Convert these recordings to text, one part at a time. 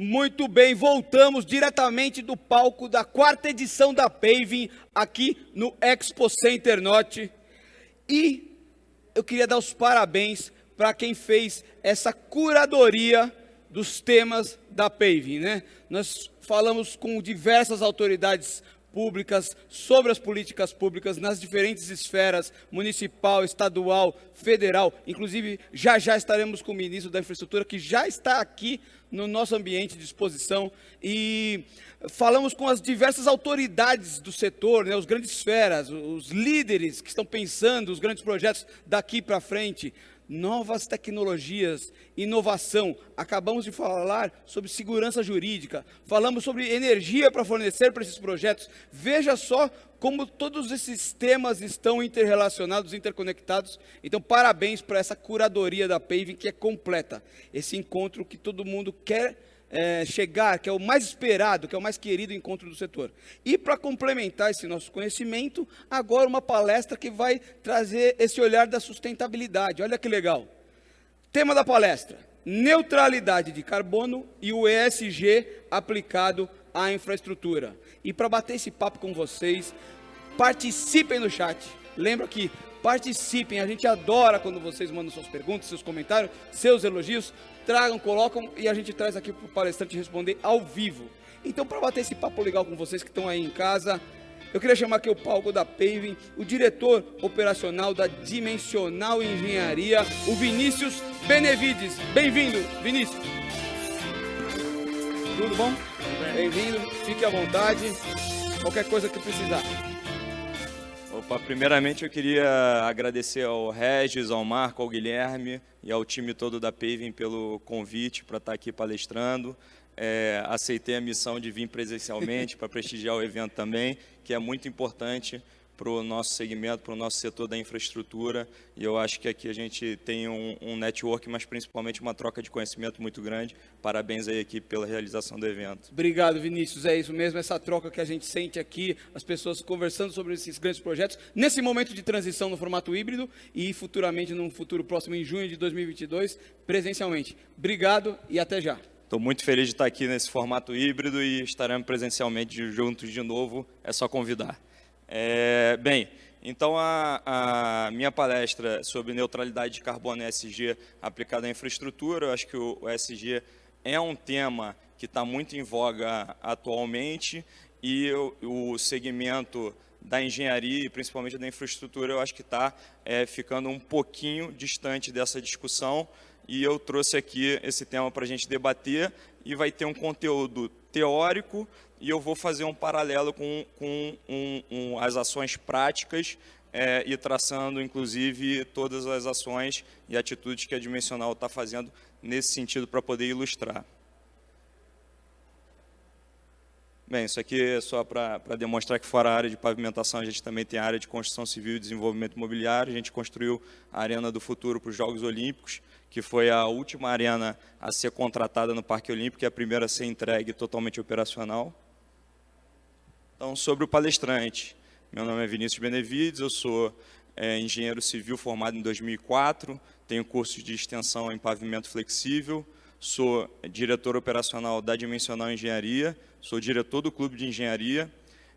Muito bem, voltamos diretamente do palco da 4ª edição da Paving, aqui no Expo Center Norte. E eu queria dar os parabéns para quem fez essa curadoria dos temas da Paving, né? Nós falamos com diversas autoridades públicas sobre as políticas públicas nas diferentes esferas, municipal, estadual, federal. Inclusive, já estaremos com o ministro da Infraestrutura, que já está aqui no nosso ambiente de exposição, e falamos com as diversas autoridades do setor, né, os grandes esferas, os líderes que estão pensando os grandes projetos daqui para frente, novas tecnologias, inovação. Acabamos de falar sobre segurança jurídica, falamos sobre energia para fornecer para esses projetos. Veja só como todos esses temas estão interrelacionados, interconectados. Então, parabéns para essa curadoria da Paving, que é completa. Esse encontro que todo mundo quer chegar, que é o mais esperado, que é o mais querido encontro do setor. E para complementar esse nosso conhecimento, agora uma palestra que vai trazer esse olhar da sustentabilidade. Olha que legal. Tema da palestra: neutralidade de carbono e o ESG aplicado à infraestrutura. E para bater esse papo com vocês, participem no chat. Lembra que participem, a gente adora quando vocês mandam suas perguntas, seus comentários, seus elogios. Tragam, colocam e a gente traz aqui para o palestrante responder ao vivo. Então, para bater esse papo legal com vocês que estão aí em casa, eu queria chamar aqui o palco da Paving, o diretor operacional da Dimensional Engenharia, o Vinícius Benevides. Bem-vindo, Vinícius. Tudo bom? Bem-vindo, fique à vontade, qualquer coisa que precisar. Opa, primeiramente eu queria agradecer ao Regis, ao Marco, ao Guilherme e ao time todo da Paving pelo convite para estar aqui palestrando. Aceitei a missão de vir presencialmente para prestigiar o evento também, que é muito importante para o nosso segmento, para o nosso setor da infraestrutura, e eu acho que aqui a gente tem um network, mas principalmente uma troca de conhecimento muito grande. Parabéns aí, equipe, pela realização do evento. Obrigado, Vinícius, é isso mesmo, essa troca que a gente sente aqui, as pessoas conversando sobre esses grandes projetos, nesse momento de transição no formato híbrido, e futuramente, num futuro próximo, em junho de 2022, presencialmente. Obrigado e até já. Estou muito feliz de estar aqui nesse formato híbrido e estaremos presencialmente juntos de novo, é só convidar. Bem, então a minha palestra sobre neutralidade de carbono e ESG aplicada à infraestrutura, eu acho que o ESG é um tema que está muito em voga atualmente, e o segmento da engenharia e principalmente da infraestrutura, eu acho que está ficando um pouquinho distante dessa discussão, e eu trouxe aqui esse tema para a gente debater, e vai ter um conteúdo teórico, e eu vou fazer um paralelo com as ações práticas e traçando, inclusive, todas as ações e atitudes que a Dimensional está fazendo nesse sentido para poder ilustrar. Bem, isso aqui é só para demonstrar que fora a área de pavimentação, a gente também tem a área de construção civil e desenvolvimento imobiliário. A gente construiu a Arena do Futuro para os Jogos Olímpicos, que foi a última arena a ser contratada no Parque Olímpico e a primeira a ser entregue totalmente operacional. Então, sobre o palestrante, meu nome é Vinícius Benevides, eu sou engenheiro civil formado em 2004, tenho curso de extensão em pavimento flexível, sou diretor operacional da Dimensional Engenharia, sou diretor do Clube de Engenharia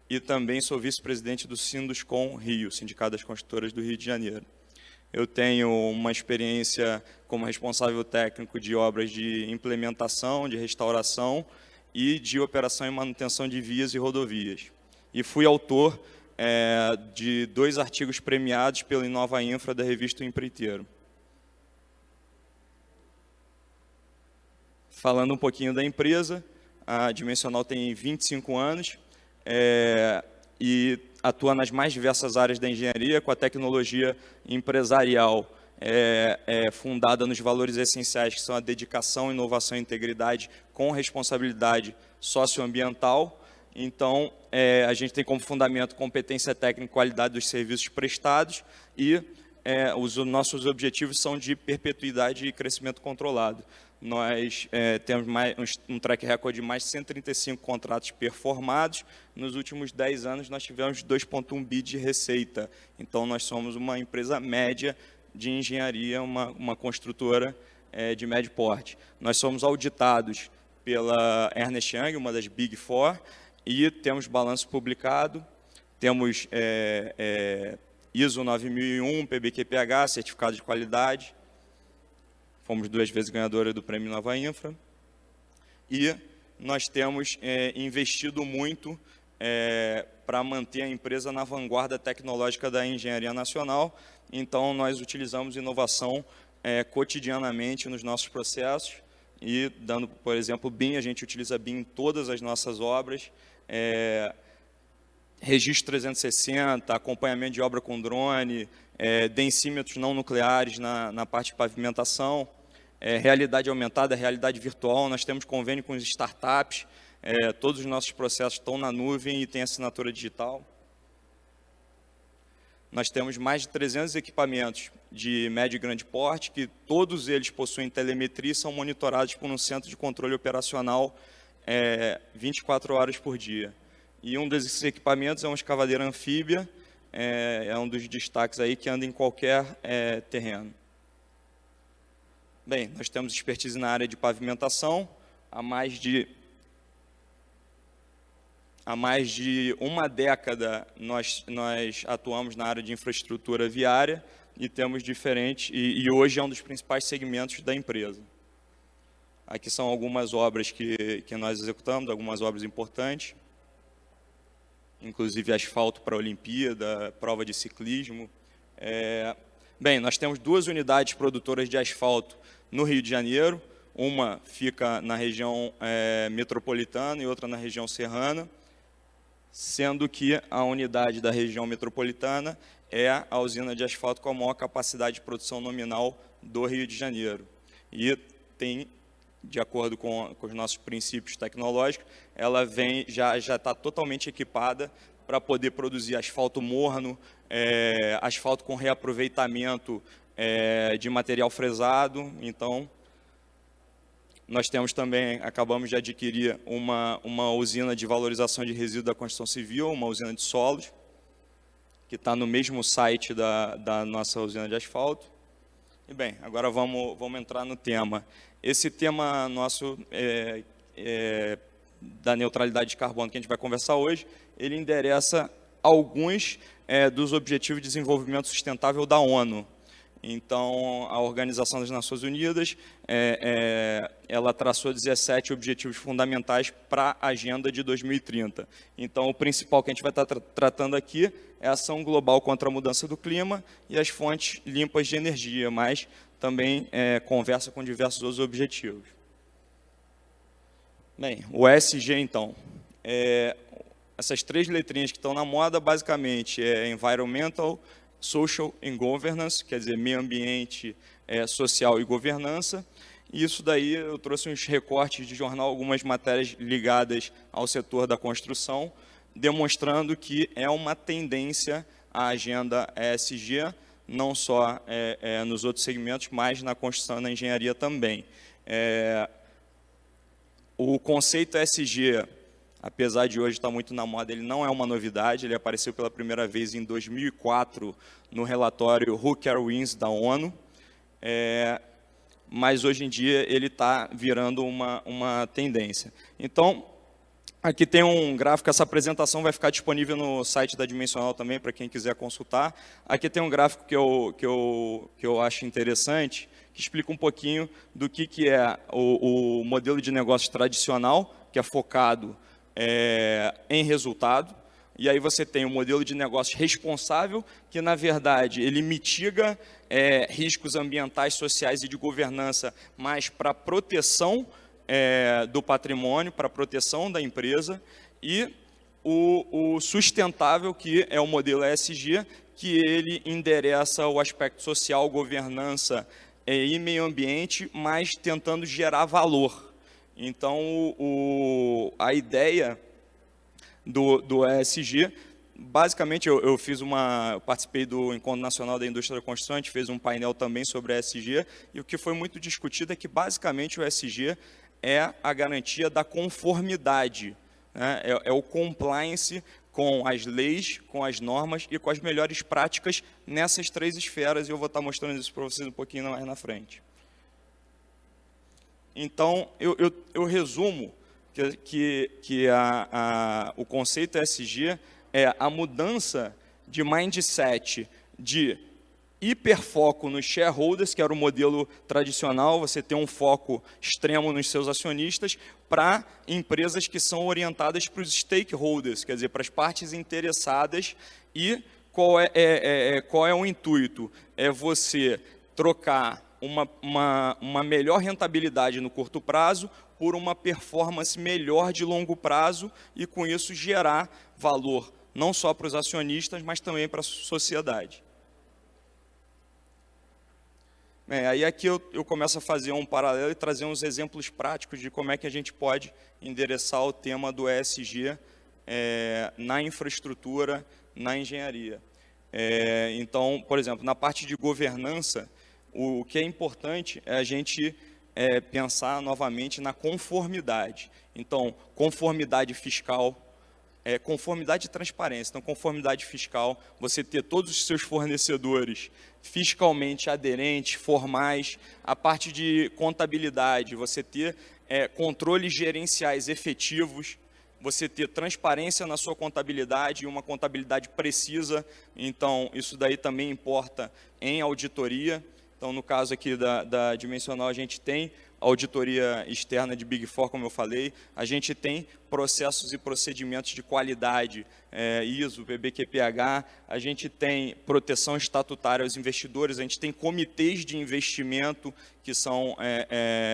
e também sou vice-presidente do Sinduscon Rio, Sindicato das Construtoras do Rio de Janeiro. Eu tenho uma experiência como responsável técnico de obras de implementação, de restauração e de operação e manutenção de vias e rodovias. E fui autor de 2 artigos premiados pela Inova Infra da revista O Empreiteiro. Falando um pouquinho da empresa, a Dimensional tem 25 anos e atua nas mais diversas áreas da engenharia, com a tecnologia empresarial fundada nos valores essenciais, que são a dedicação, inovação e integridade, com responsabilidade socioambiental. Então, a gente tem como fundamento competência técnica e qualidade dos serviços prestados, e os nossos objetivos são de perpetuidade e crescimento controlado. Nós temos um track record de mais de 135 contratos performados. Nos últimos 10 anos, nós tivemos 2,1 bi de receita. Então, nós somos uma empresa média de engenharia, uma construtora de médio porte. Nós somos auditados pela Ernst Young, uma das Big Four, e temos balanço publicado, temos ISO 9001, PBQPH, certificado de qualidade, fomos 2 vezes ganhadora do Prêmio Nova Infra, e nós temos investido muito para manter a empresa na vanguarda tecnológica da engenharia nacional. Então, nós utilizamos inovação cotidianamente nos nossos processos, e dando, por exemplo, BIM, a gente utiliza BIM em todas as nossas obras, registro 360, acompanhamento de obra com drone, densímetros não nucleares na parte de pavimentação, realidade aumentada, realidade virtual. Nós temos convênio com as startups, todos os nossos processos estão na nuvem e tem assinatura digital. Nós temos mais de 300 equipamentos de médio e grande porte, que todos eles possuem telemetria e são monitorados por um centro de controle operacional 24 horas por dia. E um desses equipamentos é uma escavadeira anfíbia, é um dos destaques aí que anda em qualquer terreno. Bem, nós temos expertise na área de pavimentação, há mais de uma década nós atuamos na área de infraestrutura viária e temos diferentes, e hoje é um dos principais segmentos da empresa. Aqui são algumas obras que nós executamos, algumas obras importantes, inclusive asfalto para a Olimpíada, prova de ciclismo. Bem, nós temos 2 unidades produtoras de asfalto no Rio de Janeiro, uma fica na região metropolitana e outra na região serrana, sendo que a unidade da região metropolitana é a usina de asfalto com a maior capacidade de produção nominal do Rio de Janeiro. E tem, de acordo com os nossos princípios tecnológicos, ela já está totalmente equipada para poder produzir asfalto morno, asfalto com reaproveitamento de material fresado. Então, nós temos também, acabamos de adquirir uma usina de valorização de resíduos da construção civil, uma usina de solos, que está no mesmo site da nossa usina de asfalto. E bem, agora vamos entrar no tema. Esse tema nosso da neutralidade de carbono que a gente vai conversar hoje, ele endereça alguns dos Objetivos de Desenvolvimento Sustentável da ONU. Então, a Organização das Nações Unidas, ela traçou 17 objetivos fundamentais para a Agenda de 2030. Então, o principal que a gente vai estar tratando aqui é a ação global contra a mudança do clima e as fontes limpas de energia, mas também conversa com diversos outros objetivos. Bem, o ESG, então, essas 3 letrinhas que estão na moda, basicamente, Environmental, Social and Governance, quer dizer, meio ambiente, social e governança. E isso daí eu trouxe uns recortes de jornal, algumas matérias ligadas ao setor da construção, demonstrando que é uma tendência a agenda ESG, não só nos outros segmentos, mas na construção e na engenharia também. O conceito ESG, apesar de hoje estar muito na moda, ele não é uma novidade, ele apareceu pela primeira vez em 2004 no relatório Who Cares Wins da ONU, mas hoje em dia ele está virando uma tendência. Então, aqui tem um gráfico, essa apresentação vai ficar disponível no site da Dimensional também, para quem quiser consultar. Aqui tem um gráfico que eu acho interessante, que explica um pouquinho do que é o modelo de negócio tradicional, que é focado em resultado, e aí você tem o modelo de negócio responsável, que na verdade ele mitiga riscos ambientais, sociais e de governança, mas para proteção do patrimônio, para proteção da empresa, e o sustentável, que é o modelo ESG, que ele endereça o aspecto social, governança e meio ambiente, mas tentando gerar valor. Então, a ideia do ESG, basicamente, eu participei do Encontro Nacional da Indústria da Construção, a gente fez um painel também sobre ESG, e o que foi muito discutido é que, basicamente, o ESG é a garantia da conformidade, né? É o compliance com as leis, com as normas e com as melhores práticas nessas 3 esferas, e eu vou estar mostrando isso para vocês um pouquinho mais na frente. Então, eu resumo que o conceito ESG é a mudança de mindset de hiperfoco nos shareholders, que era o modelo tradicional, você tem um foco extremo nos seus acionistas, para empresas que são orientadas para os stakeholders, quer dizer, para as partes interessadas. E qual é o intuito? É você trocar uma melhor rentabilidade no curto prazo por uma performance melhor de longo prazo e, com isso, gerar valor não só para os acionistas, mas também para a sociedade. Aí aqui eu começo a fazer um paralelo e trazer uns exemplos práticos de como é que a gente pode endereçar o tema do ESG na infraestrutura, na engenharia. Então, por exemplo, na parte de governança, o que é importante é a gente pensar novamente na conformidade. Então, conformidade fiscal, conformidade e transparência. Então, conformidade fiscal, você ter todos os seus fornecedores fiscalmente aderentes, formais. A parte de contabilidade, você ter controles gerenciais efetivos, você ter transparência na sua contabilidade e uma contabilidade precisa. Então, isso daí também importa em auditoria. Então, no caso aqui da Dimensional, a gente tem auditoria externa de Big Four, como eu falei. A gente tem processos e procedimentos de qualidade, ISO, PBQPH. A gente tem proteção estatutária aos investidores. A gente tem comitês de investimento que são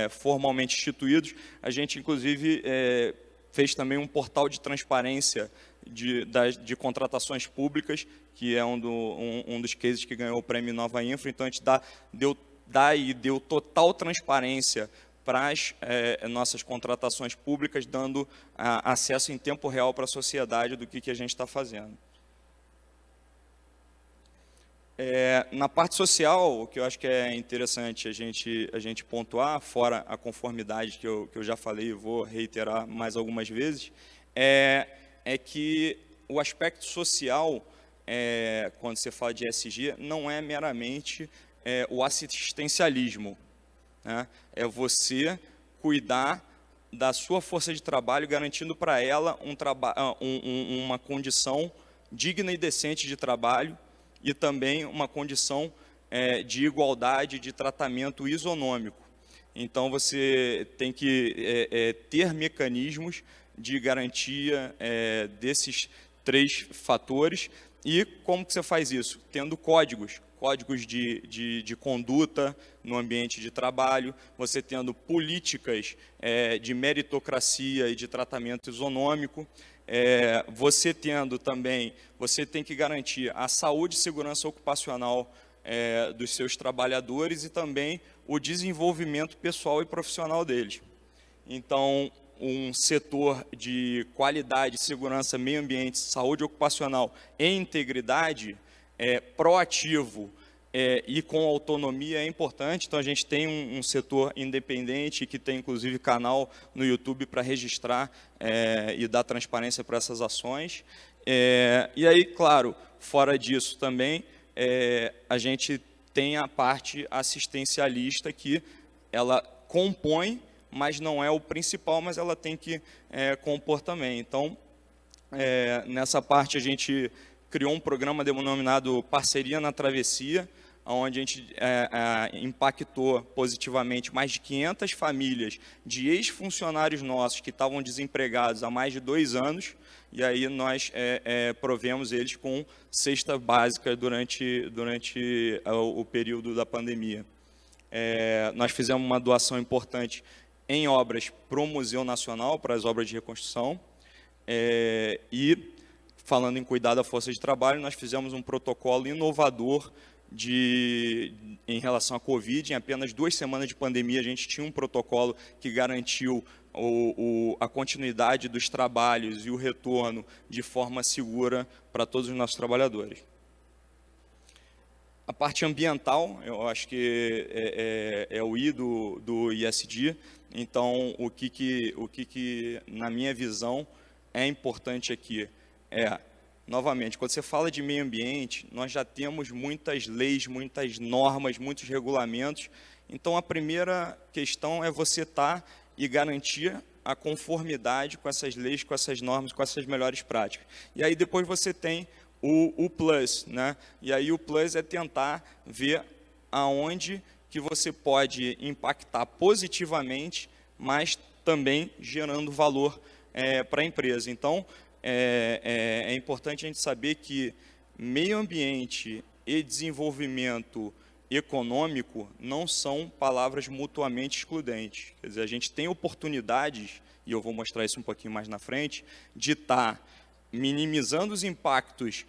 formalmente instituídos. A gente, inclusive, fez também um portal de transparência de contratações públicas, que é um dos cases que ganhou o prêmio Nova Infra. Então, a gente deu total transparência para as nossas contratações públicas, dando acesso em tempo real para a sociedade do que a gente está fazendo. Na parte social, o que eu acho que é interessante a gente pontuar, fora a conformidade que eu já falei e vou reiterar mais algumas vezes, é que o aspecto social, quando você fala de ESG, não é meramente o assistencialismo, né? É você cuidar da sua força de trabalho, garantindo para ela uma condição digna e decente de trabalho e também uma condição de igualdade, de tratamento isonômico. Então, você tem que ter mecanismos de garantia desses 3 fatores. E como que você faz isso? Tendo códigos de conduta no ambiente de trabalho, você tendo políticas de meritocracia e de tratamento isonômico, você tendo também, você tem que garantir a saúde e segurança ocupacional dos seus trabalhadores e também o desenvolvimento pessoal e profissional deles. Então, um setor de qualidade, segurança, meio ambiente, saúde ocupacional e integridade proativo e com autonomia é importante. Então, a gente tem um setor independente que tem, inclusive, canal no YouTube para registrar e dar transparência para essas ações. E aí, claro, fora disso também, a gente tem a parte assistencialista que ela compõe, mas não é o principal, mas ela tem que compor também. Então, nessa parte a gente criou um programa denominado Parceria na Travessia, onde a gente impactou positivamente mais de 500 famílias de ex-funcionários nossos que estavam desempregados há mais de 2 anos, e aí nós provemos eles com cesta básica durante o período da pandemia. Nós fizemos uma doação importante em obras para o Museu Nacional, para as obras de reconstrução, e, falando em cuidar da força de trabalho, nós fizemos um protocolo inovador em relação à Covid. Em apenas 2 semanas de pandemia, a gente tinha um protocolo que garantiu a continuidade dos trabalhos e o retorno de forma segura para todos os nossos trabalhadores. A parte ambiental, eu acho que é o I do ISD. Então, o que na minha visão, é importante aqui novamente, quando você fala de meio ambiente, nós já temos muitas leis, muitas normas, muitos regulamentos. Então, a primeira questão é você estar e garantir a conformidade com essas leis, com essas normas, com essas melhores práticas. E aí depois você tem o plus, né? E aí o plus é tentar ver aonde que você pode impactar positivamente, mas também gerando valor para a empresa. Então, é importante a gente saber que meio ambiente e desenvolvimento econômico não são palavras mutuamente excludentes. Quer dizer, a gente tem oportunidades, e eu vou mostrar isso um pouquinho mais na frente, de estar minimizando os impactos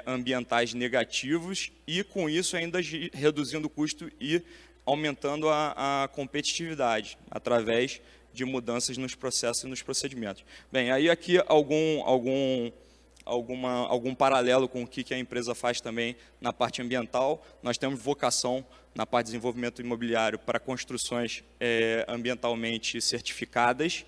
ambientais negativos e, com isso, ainda reduzindo o custo e aumentando a competitividade através de mudanças nos processos e nos procedimentos. Bem, aí aqui algum paralelo com o que a empresa faz também na parte ambiental. Nós temos vocação na parte de desenvolvimento imobiliário para construções ambientalmente certificadas.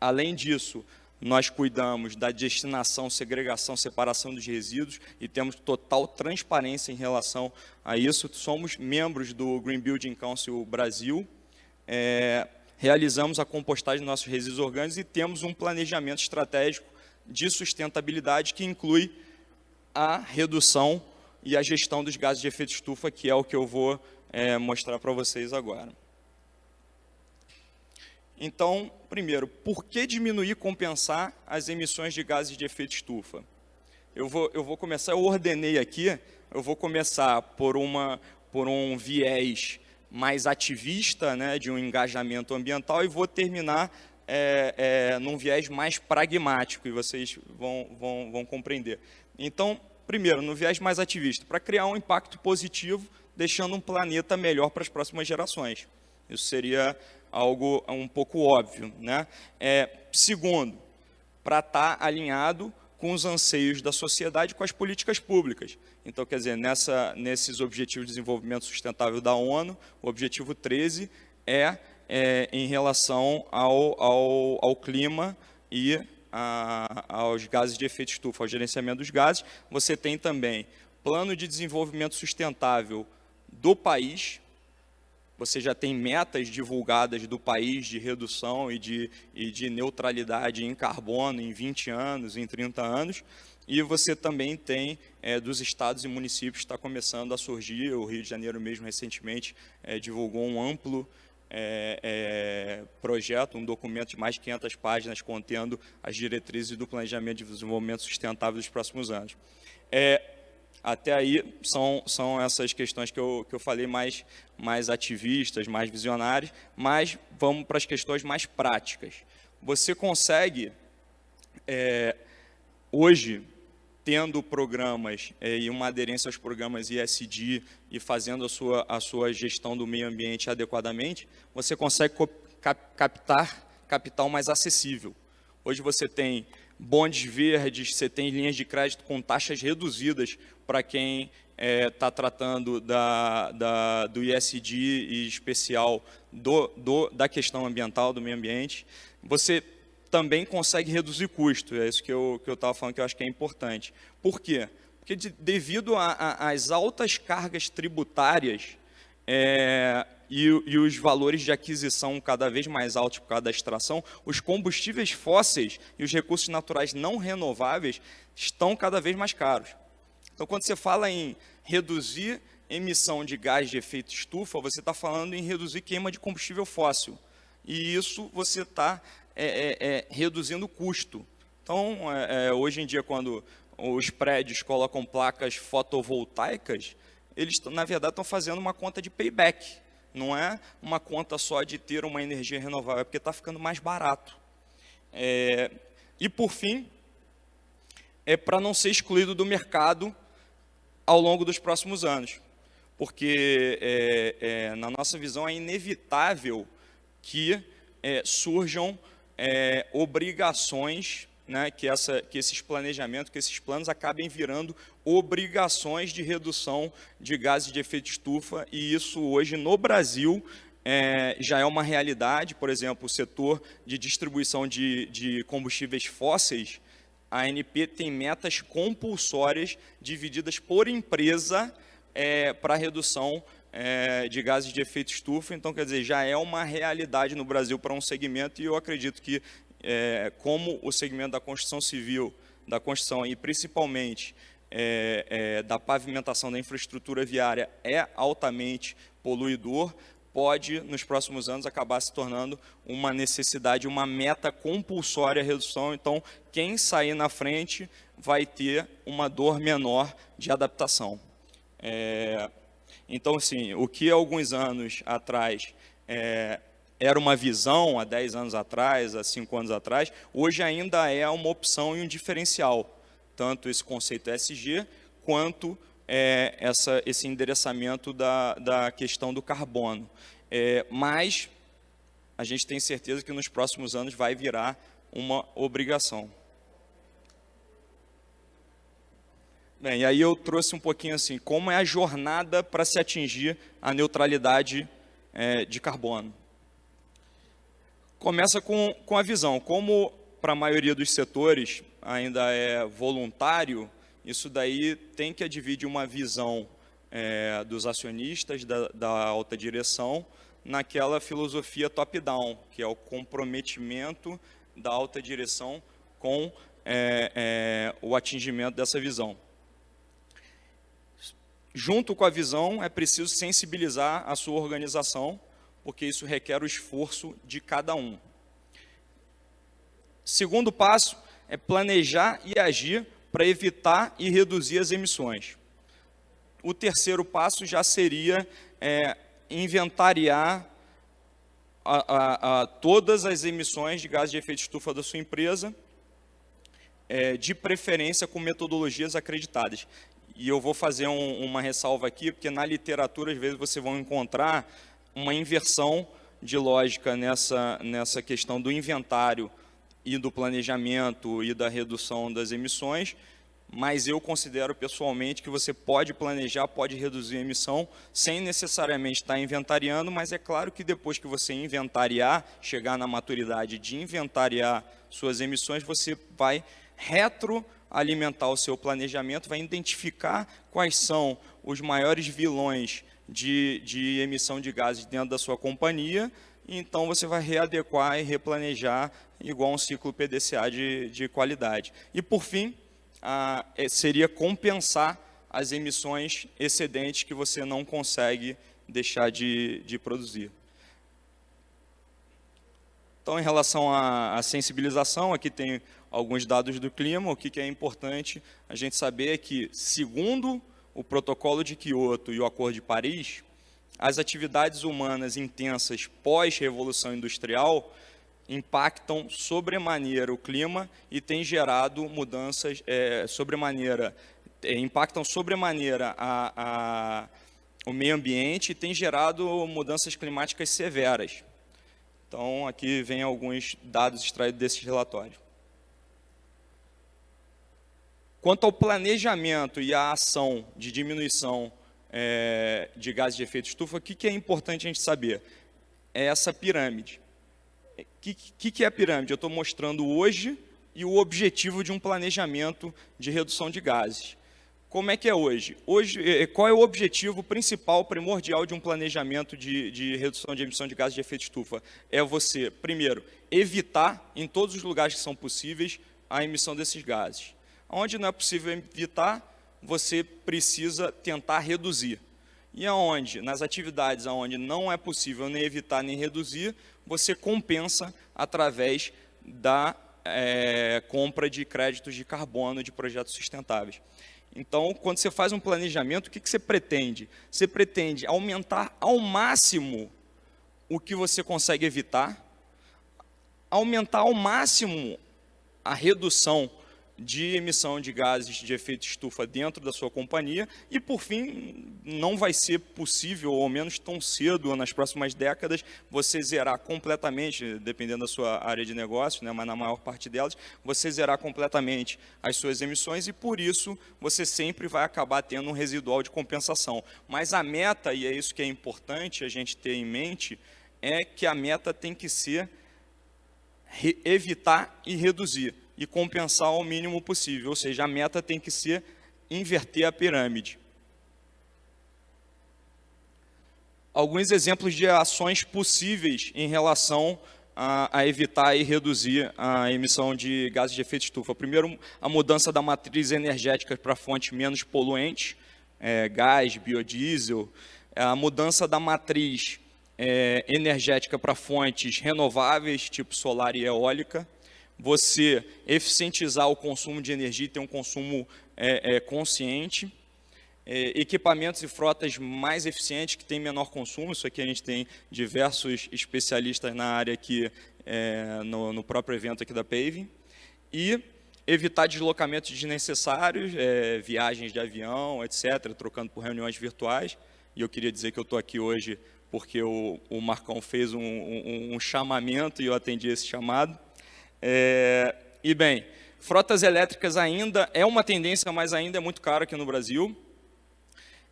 Além disso, nós cuidamos da destinação, segregação, separação dos resíduos e temos total transparência em relação a isso. Somos membros do Green Building Council Brasil, realizamos a compostagem dos nossos resíduos orgânicos e temos um planejamento estratégico de sustentabilidade que inclui a redução e a gestão dos gases de efeito estufa, que é o que eu vou mostrar para vocês agora. Então, primeiro, por que diminuir e compensar as emissões de gases de efeito estufa? Eu vou começar, eu ordenei aqui, eu vou começar por um viés mais ativista, né, de um engajamento ambiental, e vou terminar num viés mais pragmático, e vocês vão compreender. Então, primeiro, no viés mais ativista, para criar um impacto positivo, deixando um planeta melhor para as próximas gerações. Isso seria algo um pouco óbvio, né? Segundo, para estar alinhado com os anseios da sociedade, com as políticas públicas. Então, quer dizer, nesses Objetivos de Desenvolvimento Sustentável da ONU, o objetivo 13 em relação ao clima e aos gases de efeito estufa, ao gerenciamento dos gases. Você tem também plano de desenvolvimento sustentável do país. Você já tem metas divulgadas do país de redução e de neutralidade em carbono em 20 anos, em 30 anos. E você também tem dos estados e municípios que está começando a surgir. O Rio de Janeiro mesmo recentemente divulgou um amplo projeto, um documento de mais de 500 páginas contendo as diretrizes do planejamento de desenvolvimento sustentável dos próximos anos. Até aí são essas questões que eu falei mais ativistas, mais visionárias, mas vamos para as questões mais práticas. Você consegue, hoje, tendo programas e uma aderência aos programas ESG e fazendo a sua gestão do meio ambiente adequadamente, você consegue captar capital mais acessível. Hoje você tem bondes verdes, você tem linhas de crédito com taxas reduzidas para quem está tratando do ESG e especial da questão ambiental, do meio ambiente. Você também consegue reduzir custo, é isso que eu estava falando, que eu acho que é importante. Por quê? Porque devido às altas cargas tributárias e os valores de aquisição cada vez mais altos por causa da extração, os combustíveis fósseis e os recursos naturais não renováveis estão cada vez mais caros. Então, quando você fala em reduzir emissão de gás de efeito estufa, você está falando em reduzir queima de combustível fóssil. E isso você está reduzindo o custo. Então, hoje em dia, quando os prédios colocam placas fotovoltaicas, eles, na verdade, estão fazendo uma conta de payback. Não é uma conta só de ter uma energia renovável, é porque está ficando mais barato. E, por fim, para não ser excluído do mercado ao longo dos próximos anos. Porque, na nossa visão, é inevitável que surjam obrigações, né, que esses planejamentos, que esses planos acabem virando obrigações de redução de gases de efeito estufa, e isso hoje no Brasil já é uma realidade. Por exemplo, o setor de distribuição de combustíveis fósseis a ANP tem metas compulsórias divididas por empresa para redução de gases de efeito estufa. Então, quer dizer, já é uma realidade no Brasil para um segmento, e eu acredito que, como o segmento da construção civil, da construção e principalmente da pavimentação da infraestrutura viária é altamente poluidor, pode, nos próximos anos, acabar se tornando uma necessidade, uma meta compulsória a redução. Então, quem sair na frente vai ter uma dor menor de adaptação. Então, assim, o que há alguns anos atrás era uma visão, há 10 anos atrás, há 5 anos atrás, hoje ainda é uma opção e um diferencial, tanto esse conceito ESG, quanto esse endereçamento da questão do carbono. Mas a gente tem certeza que nos próximos anos vai virar uma obrigação. Bem, e aí eu trouxe um pouquinho assim, como é a jornada para se atingir a neutralidade de carbono. Começa com a visão. Como para a maioria dos setores ainda é voluntário, isso daí tem que advir uma visão dos acionistas, da alta direção, naquela filosofia top-down, que é o comprometimento da alta direção com o atingimento dessa visão. Junto com a visão, é preciso sensibilizar a sua organização, porque isso requer o esforço de cada um. Segundo passo é planejar e agir para evitar e reduzir as emissões. O terceiro passo já seria inventariar todas as emissões de gases de efeito estufa da sua empresa, de preferência com metodologias acreditadas. E eu vou fazer uma ressalva aqui, porque na literatura, às vezes, vocês vão encontrar uma inversão de lógica nessa questão do inventário e do planejamento e da redução das emissões, mas eu considero pessoalmente que você pode planejar, pode reduzir a emissão sem necessariamente estar inventariando, mas é claro que depois que você inventariar, chegar na maturidade de inventariar suas emissões, você vai retroalimentar o seu planejamento, vai identificar quais são os maiores vilões de emissão de gases dentro da sua companhia, e então você vai readequar e replanejar igual um ciclo PDCA de qualidade. E, por fim, seria compensar as emissões excedentes que você não consegue deixar de produzir. Então, em relação à sensibilização, aqui tem alguns dados do clima. O que é importante a gente saber é que, segundo o Protocolo de Quioto e o Acordo de Paris, as atividades humanas intensas pós-revolução industrial impactam sobremaneira o clima e têm gerado mudanças impactam sobremaneira o meio ambiente e têm gerado mudanças climáticas severas. Então, aqui vem alguns dados extraídos desse relatório. Quanto ao planejamento e à ação de diminuição de gases de efeito estufa, o que é importante a gente saber? É essa pirâmide. O que é a pirâmide? Eu estou mostrando hoje e o objetivo de um planejamento de redução de gases. Como é que é hoje? Qual é o objetivo principal, primordial de um planejamento de redução de emissão de gases de efeito estufa? É você, primeiro, evitar, em todos os lugares que são possíveis, a emissão desses gases. Onde não é possível evitar, você precisa tentar reduzir. E aonde, nas atividades onde não é possível nem evitar nem reduzir, você compensa através da compra de créditos de carbono de projetos sustentáveis. Então, quando você faz um planejamento, o que você pretende? Você pretende aumentar ao máximo o que você consegue evitar, aumentar ao máximo a redução de emissão de gases de efeito estufa dentro da sua companhia e, por fim, não vai ser possível, ou ao menos tão cedo, ou nas próximas décadas, você zerar completamente, dependendo da sua área de negócio, né, mas na maior parte delas, você zerar completamente as suas emissões e, por isso, você sempre vai acabar tendo um residual de compensação. Mas a meta, e é isso que é importante a gente ter em mente, é que a meta tem que ser evitar e reduzir. e compensar ao mínimo possível, ou seja, a meta tem que ser inverter a pirâmide. Alguns exemplos de ações possíveis em relação a evitar e reduzir a emissão de gases de efeito estufa. Primeiro, a mudança da matriz energética para fontes menos poluentes, gás, biodiesel, a mudança da matriz energética para fontes renováveis, tipo solar e eólica, você eficientizar o consumo de energia e ter um consumo consciente, equipamentos e frotas mais eficientes que têm menor consumo. Isso aqui a gente tem diversos especialistas na área aqui no próprio evento aqui da Paving, e evitar deslocamentos desnecessários, viagens de avião, etc., trocando por reuniões virtuais. E eu queria dizer que eu estou aqui hoje porque o Marcão fez um chamamento e eu atendi esse chamado. E bem, frotas elétricas ainda é uma tendência, mas ainda é muito caro aqui no Brasil.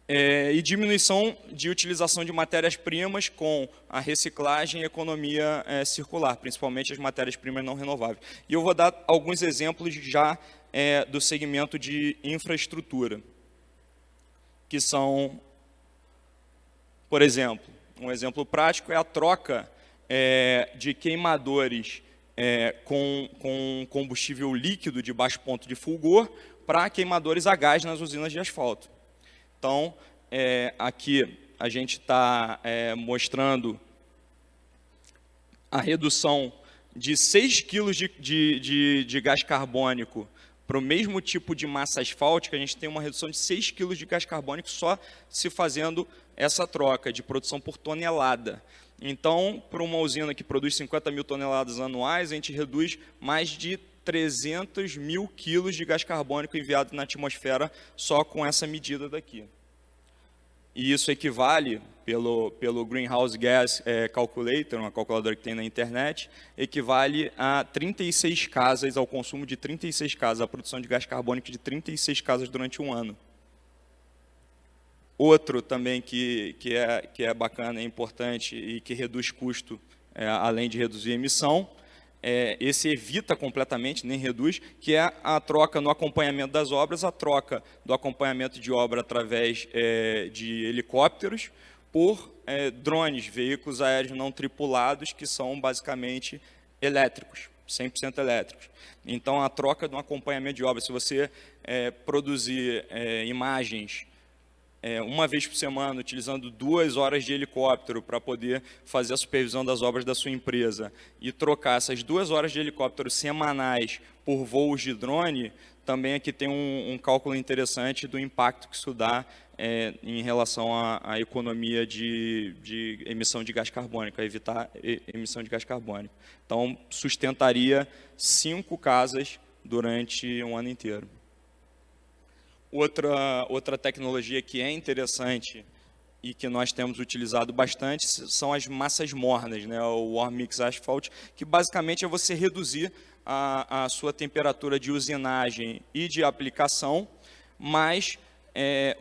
E diminuição de utilização de matérias-primas com a reciclagem e economia circular, principalmente as matérias-primas não renováveis. E eu vou dar alguns exemplos já do segmento de infraestrutura, que são, por exemplo, um exemplo prático é a troca de queimadores com combustível líquido de baixo ponto de fulgor para queimadores a gás nas usinas de asfalto. Então, aqui a gente está mostrando a redução de 6 quilos de gás carbônico para o mesmo tipo de massa asfáltica. A gente tem uma redução de 6 quilos de gás carbônico só se fazendo essa troca de produção por tonelada. Então, para uma usina que produz 50 mil toneladas anuais, a gente reduz mais de 300 mil quilos de gás carbônico enviado na atmosfera só com essa medida daqui. E isso equivale, pelo Greenhouse Gas Calculator, uma calculadora que tem na internet, equivale a 36 casas, ao consumo de 36 casas, a produção de gás carbônico de 36 casas durante um ano. Outro também que é bacana, é importante e que reduz custo, além de reduzir a emissão, esse evita completamente, nem reduz, que é a troca no acompanhamento das obras, a troca do acompanhamento de obra através de helicópteros por drones, veículos aéreos não tripulados, que são basicamente elétricos, 100% elétricos. Então, a troca do acompanhamento de obra, se você produzir imagens uma vez por semana, utilizando 2 horas de helicóptero para poder fazer a supervisão das obras da sua empresa, e trocar essas 2 horas de helicóptero semanais por voos de drone, também aqui tem um cálculo interessante do impacto que isso dá em relação à economia de emissão de gás carbônico, a evitar emissão de gás carbônico. Então, sustentaria 5 casas durante um ano inteiro. Outra tecnologia que é interessante e que nós temos utilizado bastante são as massas mornas, né? O Warm Mix Asphalt, que basicamente é você reduzir a sua temperatura de usinagem e de aplicação, mas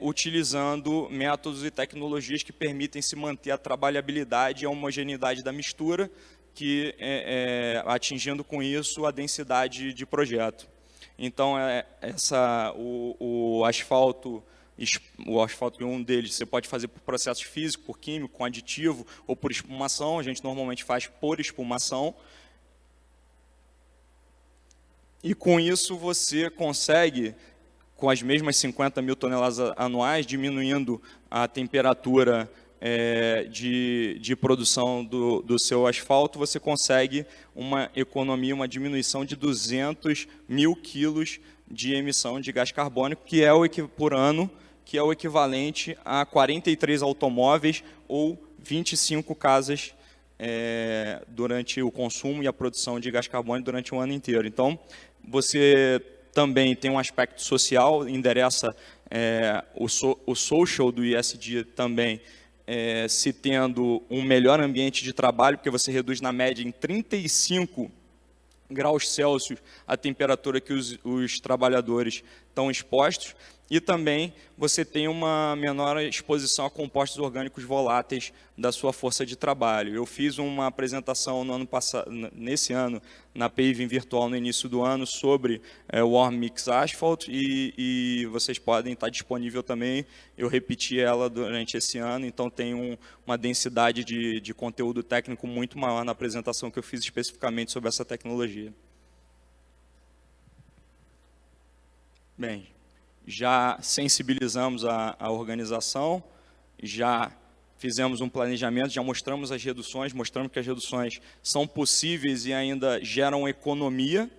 utilizando métodos e tecnologias que permitem se manter a trabalhabilidade e a homogeneidade da mistura, atingindo com isso a densidade de projeto. Então, o asfalto é um deles, você pode fazer por processo físico, por químico, com aditivo ou por espumação. A gente normalmente faz por espumação. E com isso você consegue, com as mesmas 50 mil toneladas anuais, diminuindo a temperatura de produção do seu asfalto, você consegue uma economia, uma diminuição de 200 mil quilos de emissão de gás carbônico, por ano, que é o equivalente a 43 automóveis ou 25 casas durante o consumo e a produção de gás carbônico durante um ano inteiro. Então, você também tem um aspecto social, endereça o social do ESG também, se tendo um melhor ambiente de trabalho, porque você reduz na média em 35 graus Celsius a temperatura que os trabalhadores estão expostos, e também você tem uma menor exposição a compostos orgânicos voláteis da sua força de trabalho. Eu fiz uma apresentação no ano passado, nesse ano, na Paving Virtual no início do ano, sobre o Warm Mix Asphalt, e vocês podem estar disponível também. Eu repeti ela durante esse ano, então tem uma densidade de conteúdo técnico muito maior na apresentação que eu fiz especificamente sobre essa tecnologia. Bem, já sensibilizamos a organização, já fizemos um planejamento, já mostramos as reduções, mostramos que as reduções são possíveis e ainda geram economia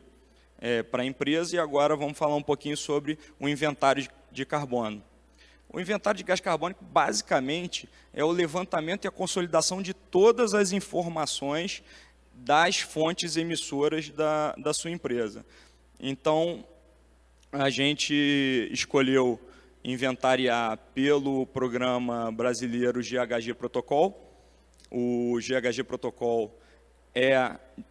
para a empresa, e agora vamos falar um pouquinho sobre o inventário de carbono. O inventário de gás carbônico, basicamente, é o levantamento e a consolidação de todas as informações das fontes emissoras da sua empresa. Então, a gente escolheu inventariar pelo programa brasileiro GHG Protocol. O GHG Protocol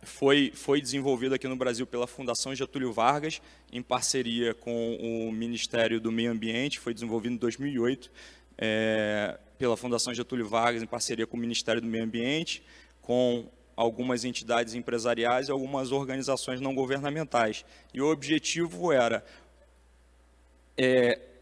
foi desenvolvido aqui no Brasil pela Fundação Getúlio Vargas, em parceria com o Ministério do Meio Ambiente. Foi desenvolvido em 2008 pela Fundação Getúlio Vargas, em parceria com o Ministério do Meio Ambiente, com algumas entidades empresariais e algumas organizações não governamentais. E o objetivo era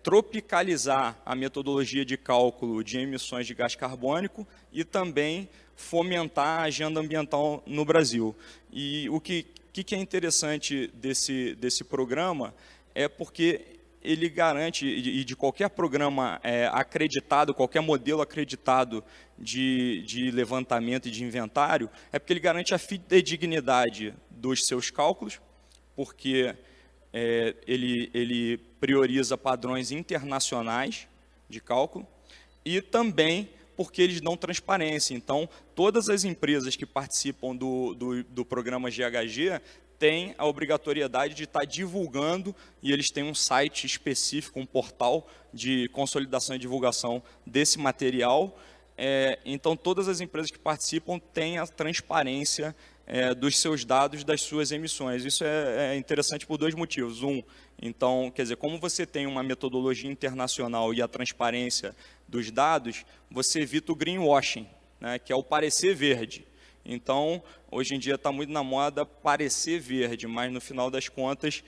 tropicalizar a metodologia de cálculo de emissões de gás carbônico e também fomentar a agenda ambiental no Brasil. E o que é interessante desse programa é porque ele garante, e de qualquer programa acreditado, qualquer modelo acreditado de levantamento e de inventário, é porque ele garante a fidedignidade dos seus cálculos, porque ele prioriza padrões internacionais de cálculo, e também porque eles dão transparência. Então, todas as empresas que participam do programa GHG têm a obrigatoriedade de estar divulgando, e eles têm um site específico, um portal de consolidação e divulgação desse material. Então, todas as empresas que participam têm a transparência dos seus dados, das suas emissões. Isso é interessante por dois motivos. Então, quer dizer, como você tem uma metodologia internacional e a transparência dos dados, você evita o greenwashing, né, que é o parecer verde. Então, hoje em dia está muito na moda parecer verde, mas no final das contas,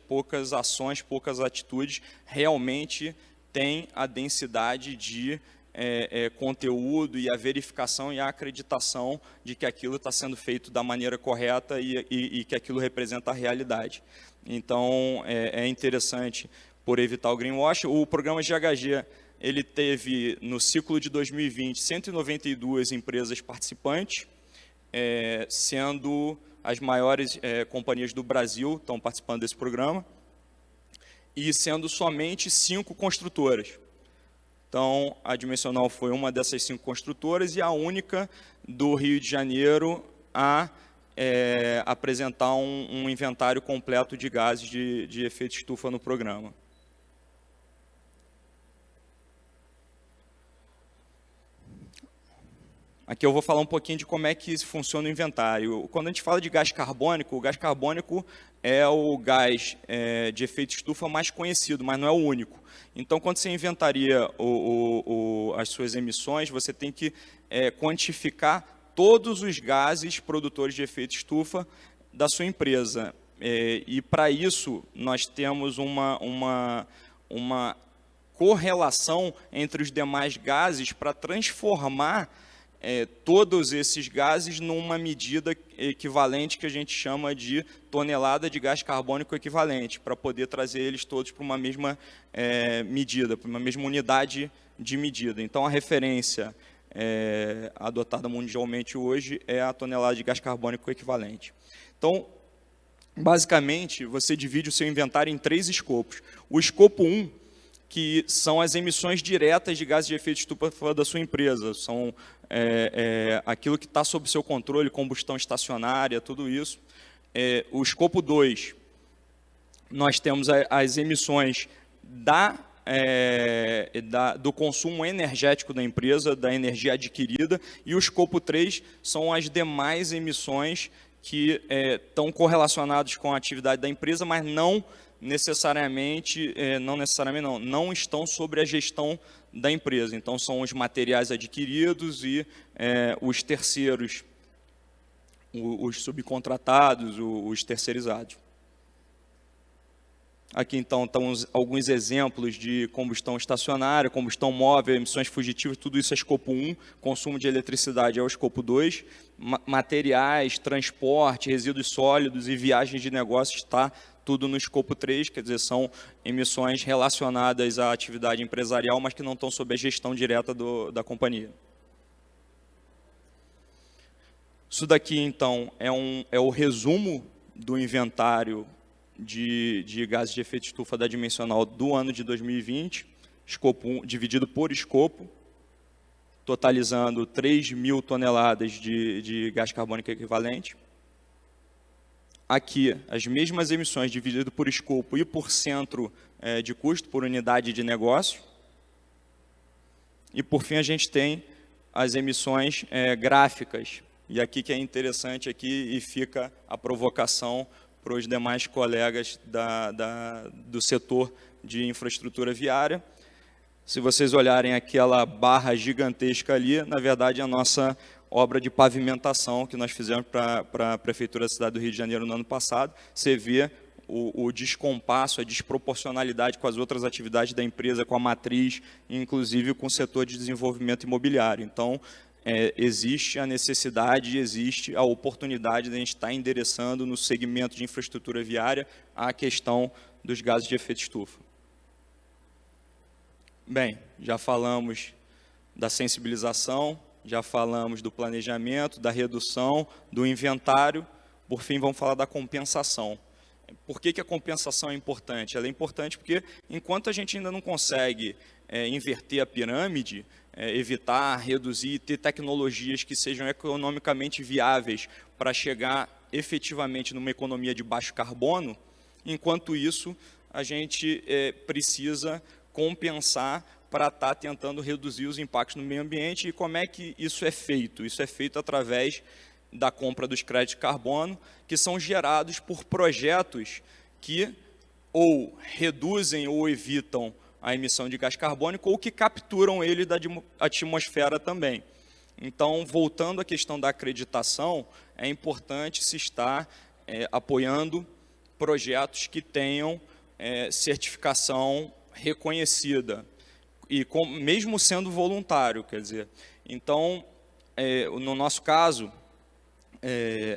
poucas ações, poucas atitudes realmente têm a densidade de conteúdo e a verificação e a acreditação de que aquilo está sendo feito da maneira correta e que aquilo representa a realidade. Então, é interessante por evitar o greenwash. O programa GHG, ele teve, no ciclo de 2020, 192 empresas participantes, sendo as maiores companhias do Brasil estão participando desse programa, e sendo somente 5 construtoras. Então, a Dimensional foi uma dessas 5 construtoras e a única do Rio de Janeiro a apresentar um inventário completo de gases de efeito estufa no programa. Aqui eu vou falar um pouquinho de como é que funciona o inventário. Quando a gente fala de gás carbônico, o gás carbônico é o gás de efeito estufa mais conhecido, mas não é o único. Então, quando você inventaria as suas emissões, você tem que quantificar todos os gases produtores de efeito estufa da sua empresa. E, para isso, nós temos uma correlação entre os demais gases para transformar todos esses gases numa medida equivalente que a gente chama de tonelada de gás carbônico equivalente, para poder trazer eles todos para uma mesma medida, para uma mesma unidade de medida. Então, a referência adotada mundialmente hoje é a tonelada de gás carbônico equivalente. Então, basicamente, você divide o seu inventário em 3 escopos. O escopo 1, que são as emissões diretas de gases de efeito estufa da sua empresa, são aquilo que está sob seu controle, combustão estacionária, tudo isso. O escopo 2, nós temos as emissões do consumo energético da empresa, da energia adquirida, e o escopo 3 são as demais emissões que estão correlacionadas com a atividade da empresa, mas não necessariamente, não estão sobre a gestão da empresa. Então, são os materiais adquiridos e os terceiros, os subcontratados, os terceirizados. Aqui, então, estão alguns exemplos de combustão estacionária, combustão móvel, emissões fugitivas, tudo isso é escopo 1, consumo de eletricidade é o escopo 2, materiais, transporte, resíduos sólidos e viagens de negócios está tudo no escopo 3, quer dizer, são emissões relacionadas à atividade empresarial, mas que não estão sob a gestão direta da companhia. Isso daqui, então, é o resumo do inventário de gases de efeito estufa da Dimensional do ano de 2020, escopo 1, dividido por escopo, totalizando 3.000 toneladas de gás carbônico equivalente. Aqui, as mesmas emissões dividido por escopo e por centro de custo, por unidade de negócio. E, por fim, a gente tem as emissões gráficas. E aqui que é interessante, aqui e fica a provocação para os demais colegas do setor de infraestrutura viária. Se vocês olharem aquela barra gigantesca ali, na verdade, é a nossa obra de pavimentação que nós fizemos para a Prefeitura da cidade do Rio de Janeiro no ano passado. Você vê o descompasso, a desproporcionalidade com as outras atividades da empresa, com a matriz, inclusive com o setor de desenvolvimento imobiliário. Então, existe a necessidade, existe a oportunidade de a gente estar endereçando no segmento de infraestrutura viária a questão dos gases de efeito estufa. Bem, já falamos da sensibilização, já falamos do planejamento, da redução, do inventário. Por fim, vamos falar da compensação. Por que a compensação é importante? Ela é importante porque, enquanto a gente ainda não consegue inverter a pirâmide, evitar, reduzir, ter tecnologias que sejam economicamente viáveis para chegar efetivamente numa economia de baixo carbono, enquanto isso, a gente precisa compensar para estar tentando reduzir os impactos no meio ambiente. E como é que isso é feito? Isso é feito através da compra dos créditos de carbono, que são gerados por projetos que ou reduzem ou evitam a emissão de gás carbônico ou que capturam ele da atmosfera também. Então, voltando à questão da acreditação, é importante se estar apoiando projetos que tenham certificação reconhecida, e mesmo sendo voluntário, quer dizer. Então, no nosso caso,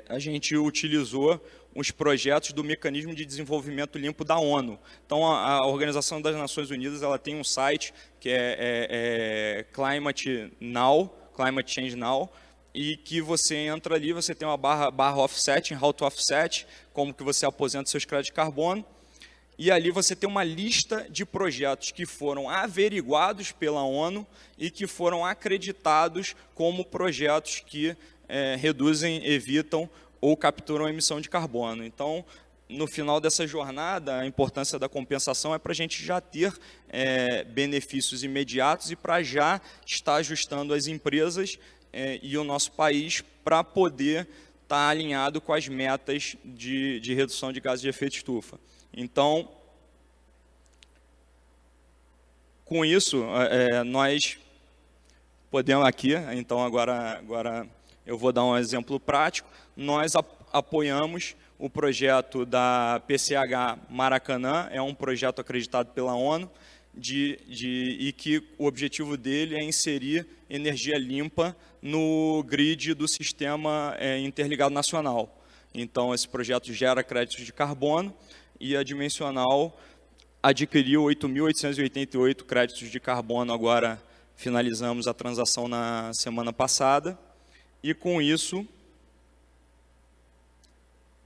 a gente utilizou os projetos do Mecanismo de Desenvolvimento Limpo da ONU. Então, a Organização das Nações Unidas ela tem um site que é Climate Change Now, e que você entra ali, você tem uma barra offsetting, how to offset, como que você aposenta seus créditos de carbono, e ali você tem uma lista de projetos que foram averiguados pela ONU e que foram acreditados como projetos que reduzem, evitam ou capturam a emissão de carbono. Então, no final dessa jornada, a importância da compensação é para a gente já ter benefícios imediatos e para já estar ajustando as empresas e o nosso país para poder estar alinhado com as metas de redução de gases de efeito estufa. Então, com isso, nós podemos aqui, então agora eu vou dar um exemplo prático, nós apoiamos o projeto da PCH Maracanã, é um projeto acreditado pela ONU, e que o objetivo dele é inserir energia limpa no grid do Sistema Interligado Nacional. Então, esse projeto gera créditos de carbono, e a Dimensional adquiriu 8.888 créditos de carbono, agora finalizamos a transação na semana passada, e com isso,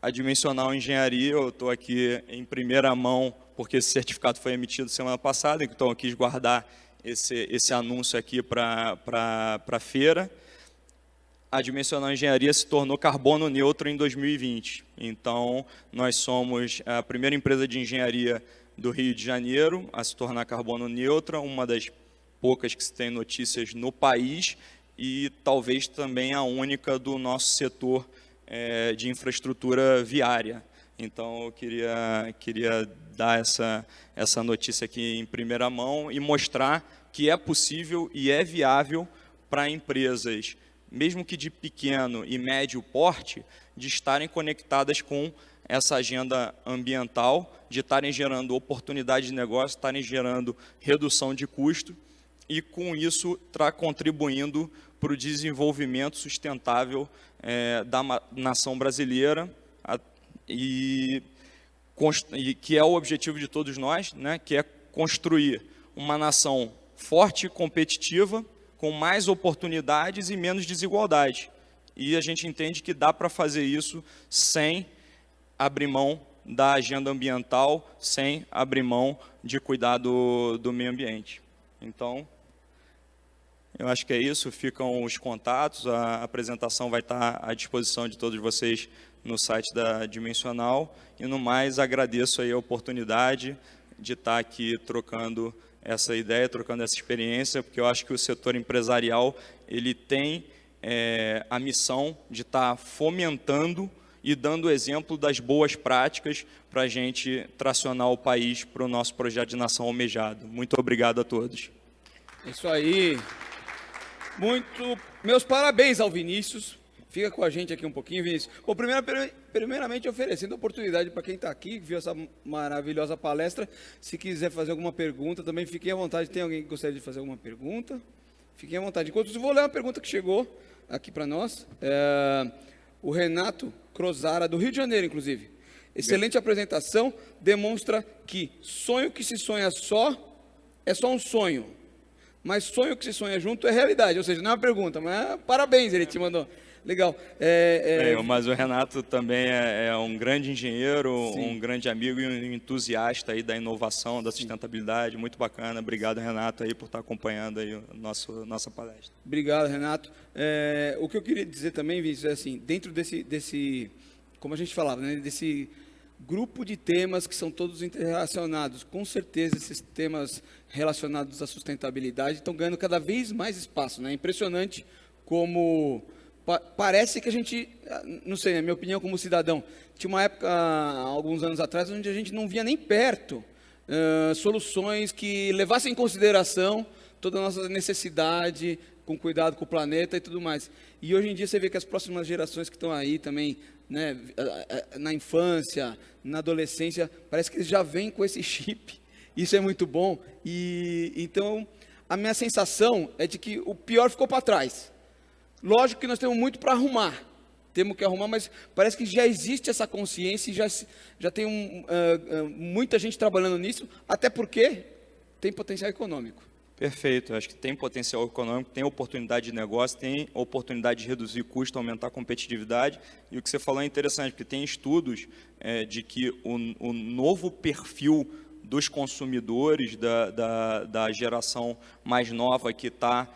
a Dimensional Engenharia, eu estou aqui em primeira mão, porque esse certificado foi emitido semana passada, então eu quis guardar esse anúncio aqui para a feira. A Dimensional Engenharia se tornou carbono neutro em 2020. Então, nós somos a primeira empresa de engenharia do Rio de Janeiro a se tornar carbono neutra, uma das poucas que se tem notícias no país e talvez também a única do nosso setor de infraestrutura viária. Então, eu queria dar essa notícia aqui em primeira mão e mostrar que é possível e é viável para empresas, mesmo que de pequeno e médio porte, de estarem conectadas com essa agenda ambiental, de estarem gerando oportunidade de negócio, estarem gerando redução de custo e, com isso, estar contribuindo para o desenvolvimento sustentável da nação brasileira, e que é o objetivo de todos nós, né, que é construir uma nação forte e competitiva, com mais oportunidades e menos desigualdade. E a gente entende que dá para fazer isso sem abrir mão da agenda ambiental, sem abrir mão de cuidar do meio ambiente. Então, eu acho que é isso, ficam os contatos, a apresentação vai estar à disposição de todos vocês no site da Dimensional, e no mais agradeço aí a oportunidade de estar aqui trocando essa ideia, trocando essa experiência, porque eu acho que o setor empresarial ele tem a missão de estar fomentando e dando exemplo das boas práticas para a gente tracionar o país para o nosso projeto de nação almejado. Muito obrigado a todos. Isso aí. Meus parabéns ao Vinícius. Fica com a gente aqui um pouquinho, Vinícius. Bom, primeiramente oferecendo oportunidade para quem está aqui, que viu essa maravilhosa palestra. Se quiser fazer alguma pergunta, também fiquem à vontade. Tem alguém que gostaria de fazer alguma pergunta? Fiquem à vontade. Enquanto eu vou ler uma pergunta que chegou aqui para nós. O Renato Crozara, do Rio de Janeiro, inclusive. Excelente apresentação, demonstra que sonho que se sonha só é só um sonho, mas sonho que se sonha junto é realidade. Ou seja, não é uma pergunta, mas parabéns, ele te mandou. Legal. Mas o Renato também é um grande engenheiro, Sim. Um grande amigo e um entusiasta aí da inovação, da sustentabilidade. Muito bacana. Obrigado, Renato, aí por estar acompanhando aí nossa palestra. Obrigado, Renato. O que eu queria dizer também, Vinícius, é assim, dentro desse, como a gente falava, né, desse grupo de temas que são todos interrelacionados, com certeza esses temas relacionados à sustentabilidade estão ganhando cada vez mais espaço, né? É impressionante como parece que a gente, não sei, na minha opinião como cidadão, tinha uma época, alguns anos atrás, onde a gente não via nem perto soluções que levassem em consideração toda a nossa necessidade, com cuidado com o planeta e tudo mais. E hoje em dia você vê que as próximas gerações que estão aí também, né, na infância, na adolescência, parece que eles já vêm com esse chip. Isso é muito bom. E então, a minha sensação é de que o pior ficou para trás. Lógico que nós temos muito para arrumar, temos que arrumar, mas parece que já existe essa consciência e já tem muita gente trabalhando nisso, até porque tem potencial econômico. Perfeito, acho que tem potencial econômico, tem oportunidade de negócio, tem oportunidade de reduzir custo, aumentar a competitividade, e o que você falou é interessante, porque tem estudos de que o novo perfil dos consumidores da geração mais nova que está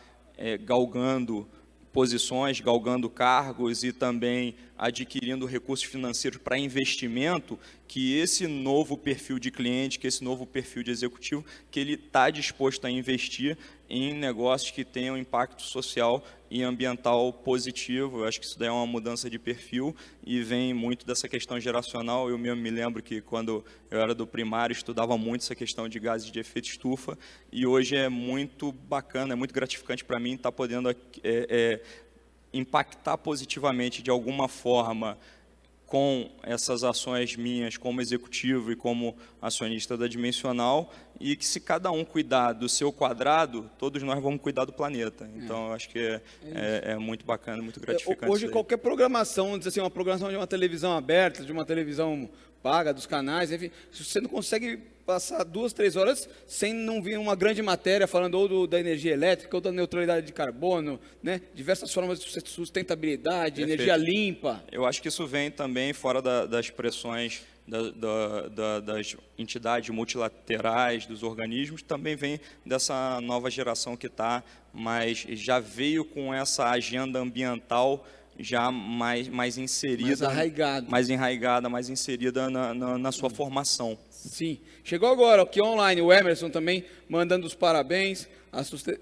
galgando posições, galgando cargos e também adquirindo recursos financeiros para investimento, que esse novo perfil de cliente, que esse novo perfil de executivo, que ele está disposto a investir em negócios que tenham impacto social e ambiental positivo. Eu acho que isso daí é uma mudança de perfil e vem muito dessa questão geracional. Eu mesmo me lembro que quando eu era do primário, estudava muito essa questão de gases de efeito estufa, e hoje é muito bacana, é muito gratificante para mim estar podendo impactar positivamente de alguma forma com essas ações minhas como executivo e como acionista da Dimensional, e que se cada um cuidar do seu quadrado, todos nós vamos cuidar do planeta. Então, eu acho que é muito bacana, muito gratificante. Hoje, qualquer programação, vamos dizer assim, uma programação de uma televisão aberta, de uma televisão paga, dos canais, enfim, você não consegue passar 2, 3 horas sem não vir uma grande matéria falando ou da energia elétrica, ou da neutralidade de carbono, né? Diversas formas de sustentabilidade, Perfeito. Energia limpa. Eu acho que isso vem também fora das pressões das entidades multilaterais, dos organismos, também vem dessa nova geração que está, mas já veio com essa agenda ambiental já mais inserida, mais enraigada, mais inserida na sua formação. Sim. Chegou agora aqui online o Emerson também mandando os parabéns.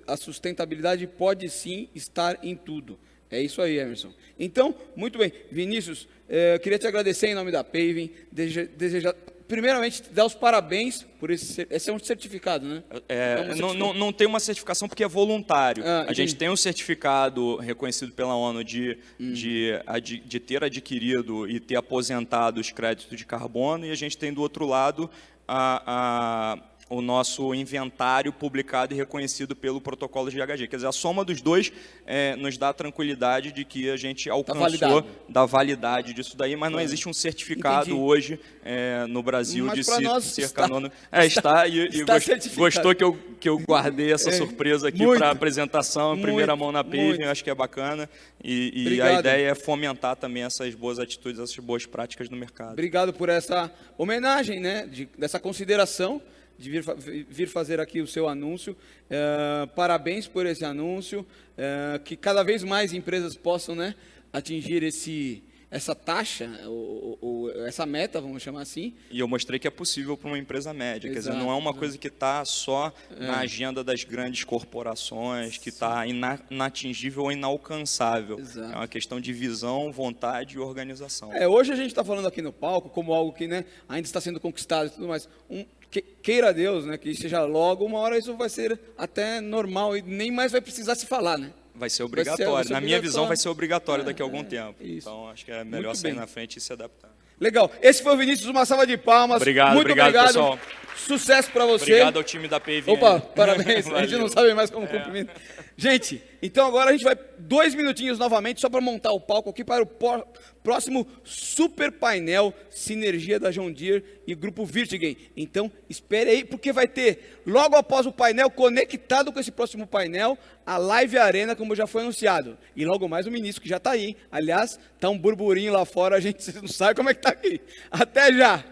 A sustentabilidade pode sim estar em tudo. É isso aí, Emerson. Então, muito bem. Vinícius, eu queria te agradecer em nome da Paving, desejar, primeiramente, dar os parabéns por esse é um certificado, né? Não tem uma certificação porque é voluntário. A gente entendi. tem um certificado reconhecido pela ONU de ter adquirido e ter aposentado os créditos de carbono, e a gente tem do outro lado o nosso inventário publicado e reconhecido pelo protocolo de GHG. Quer dizer, a soma dos dois nos dá a tranquilidade de que a gente alcançou da validade disso daí, mas não existe um certificado hoje no Brasil mas de ser carbono. Está Gostou que eu guardei essa surpresa aqui para a apresentação, em primeira mão na Paving, acho que é bacana. E a ideia é fomentar também essas boas atitudes, essas boas práticas no mercado. Obrigado por essa homenagem, né, dessa consideração, de vir fazer aqui o seu anúncio. Parabéns por esse anúncio, que cada vez mais empresas possam, né, atingir essa taxa, ou essa meta, vamos chamar assim. E eu mostrei que é possível para uma empresa média. Exato, quer dizer, não é uma coisa que está só na agenda das grandes corporações, que está inatingível ou inalcançável. Exato. É uma questão de visão, vontade e organização. Hoje a gente está falando aqui no palco como algo que, né, ainda está sendo conquistado e tudo mais. Queira Deus, né, que seja logo, uma hora isso vai ser até normal e nem mais vai precisar se falar, né? Vai ser obrigatório. Na minha visão, vai ser obrigatório daqui a algum tempo. Isso. Então, acho que é melhor sair na frente e se adaptar. Legal. Esse foi o Vinícius, uma salva de palmas. Muito obrigado, pessoal. Sucesso para você. Obrigado ao time da Paving. Opa, parabéns. A gente não sabe mais como cumprimenta. Gente, então agora a gente vai 2 minutinhos novamente, só para montar o palco aqui para o próximo super painel Sinergia da John Deere e Grupo Virtigen. Então, espere aí, porque vai ter, logo após o painel, conectado com esse próximo painel, a Live Arena, como já foi anunciado. E logo mais o ministro, que já está aí. Aliás, está um burburinho lá fora, a gente não sabe como é que está aqui. Até já!